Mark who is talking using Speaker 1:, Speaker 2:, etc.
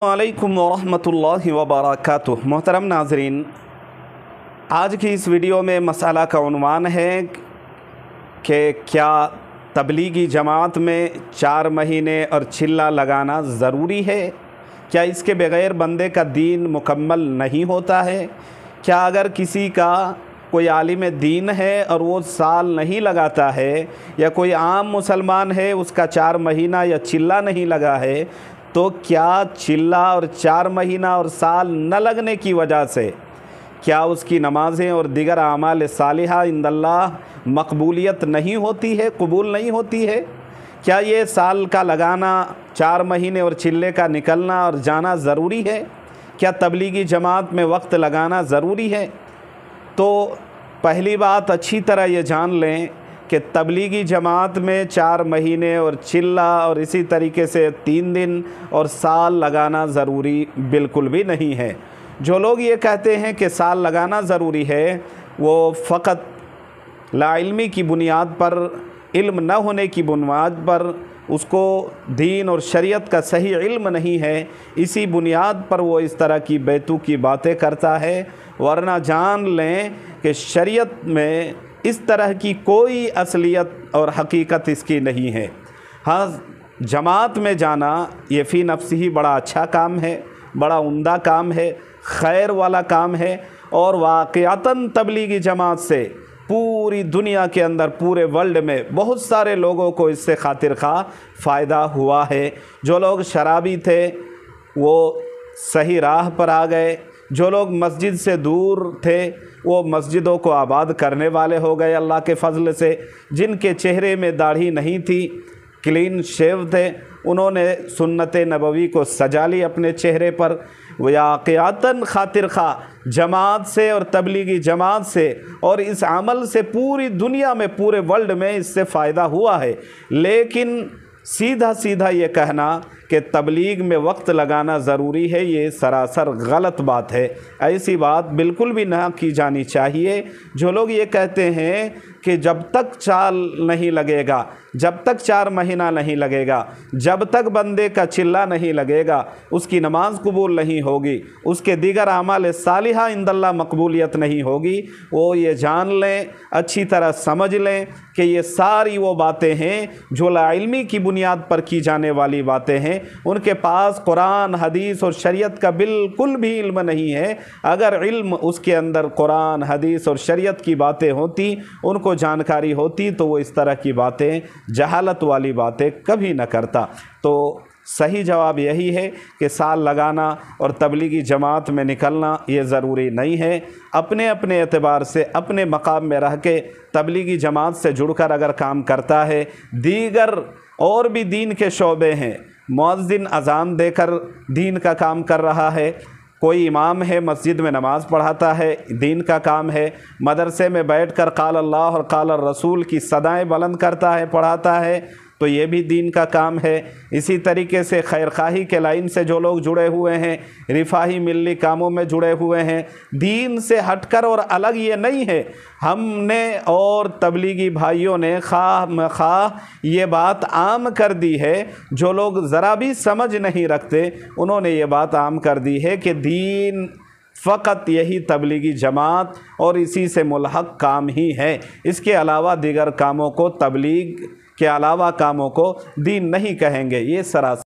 Speaker 1: वालेकुम वरहमतुल्लाहि वबरकातुह। मोहतरम नाज़रीन, आज की इस वीडियो में मसाला का उन्वान है कि क्या तबलीगी जमात में 4 महीने और चिल्ला लगाना ज़रूरी है? क्या इसके बग़ैर बंदे का दीन मुकम्मल नहीं होता है? क्या अगर किसी का कोई आलिम दीन है और वो साल नहीं लगाता है, या कोई आम मुसलमान है उसका 4 महीना या चिल्ला नहीं लगा है, तो क्या चिल्ला और 4 महीना और साल न लगने की वजह से क्या उसकी नमाज़ें और दिगर आमाल सालिहा इंदल्लाह मकबूलियत नहीं होती है, कबूल नहीं होती है? क्या ये साल का लगाना, 4 महीने और चिल्ले का निकलना और जाना ज़रूरी है? क्या तबलीगी जमात में वक्त लगाना ज़रूरी है? तो पहली बात अच्छी तरह ये जान लें कि तबलीगी जमात में 4 महीने और चिल्ला और इसी तरीके से 3 दिन और साल लगाना ज़रूरी बिल्कुल भी नहीं है। जो लोग ये कहते हैं कि साल लगाना ज़रूरी है, वो फ़कत लाइल्मी की बुनियाद पर, इल्म न होने की बुनियाद पर, उसको दीन और शरीयत का सही इल्म नहीं है, इसी बुनियाद पर वो इस तरह की बेतुकी बातें करता है। वरना जान लें कि शरीयत में इस तरह की कोई असलियत और हकीकत इसकी नहीं है। हाँ, जमात में जाना ये फ़ी नफ्सी ही बड़ा अच्छा काम है, बड़ा उम्दा काम है, खैर वाला काम है, और वाक़यातन तबलीगी जमात से पूरी दुनिया के अंदर, पूरे वर्ल्ड में बहुत सारे लोगों को इससे खातिर खा फ़ायदा हुआ है। जो लोग शराबी थे वो सही राह पर आ गए, जो लोग मस्जिद से दूर थे वो मस्जिदों को आबाद करने वाले हो गए अल्लाह के फ़ज़ल से। जिनके चेहरे में दाढ़ी नहीं थी, क्लीन शेव थे, उन्होंने सुन्नत नबवी को सजा ली अपने चेहरे पर। वाक़यातन खातिर खा जमात से और तबलीगी जमात से और इस अमल से पूरी दुनिया में, पूरे वर्ल्ड में इससे फ़ायदा हुआ है। लेकिन सीधा सीधा ये कहना कि तबलीग में वक्त लगाना ज़रूरी है, ये सरासर गलत बात है। ऐसी बात बिल्कुल भी ना की जानी चाहिए। जो लोग ये कहते हैं कि जब तक चाल नहीं लगेगा, जब तक 4 महीना नहीं लगेगा, जब तक बंदे का चिल्ला नहीं लगेगा, उसकी नमाज कबूल नहीं होगी, उसके दीगर आमाल सालिहा इंदल्लाह मकबूलियत नहीं होगी, वो ये जान लें, अच्छी तरह समझ लें कि ये सारी वो बातें हैं जो लाइल्मी की बुनियाद पर की जाने वाली बातें हैं। उनके पास कुरान, हदीस और शरीयत का बिल्कुल भी इल्म नहीं है। अगर इल्म उसके अंदर कुरान, हदीस और शरीयत की बातें होती, उनको जानकारी होती, तो वो इस तरह की बातें, जहालत वाली बातें कभी न करता। तो सही जवाब यही है कि साल लगाना और तबलीगी जमात में निकलना ये ज़रूरी नहीं है। अपने अपने एतबार से, अपने मकाम में रह के तबलीगी जमात से जुड़कर अगर काम करता है, दीगर और भी दीन के शोबे हैं, मुअज्जिन अज़ान देकर दीन का काम कर रहा है, कोई इमाम है मस्जिद में नमाज़ पढ़ाता है, दीन का काम है, मदरसे में बैठकर क़ाल अल्लाह और क़ाल रसूल की सदाएं बुलंद करता है, पढ़ाता है, तो ये भी दीन का काम है। इसी तरीके से खैरखाही के लाइन से जो लोग जुड़े हुए हैं, रिफाही मिल्ली कामों में जुड़े हुए हैं, दीन से हटकर और अलग ये नहीं है। हमने और तबलीगी भाइयों ने खाह ये बात आम कर दी है। जो लोग ज़रा भी समझ नहीं रखते, उन्होंने ये बात आम कर दी है कि दीन फ़कत यही तबलीगी जमात और इसी से मुल्हक़ काम ही है। इसके अलावा दीगर कामों को, तबलीग के अलावा कामों को दीन नहीं कहेंगे। ये सरासर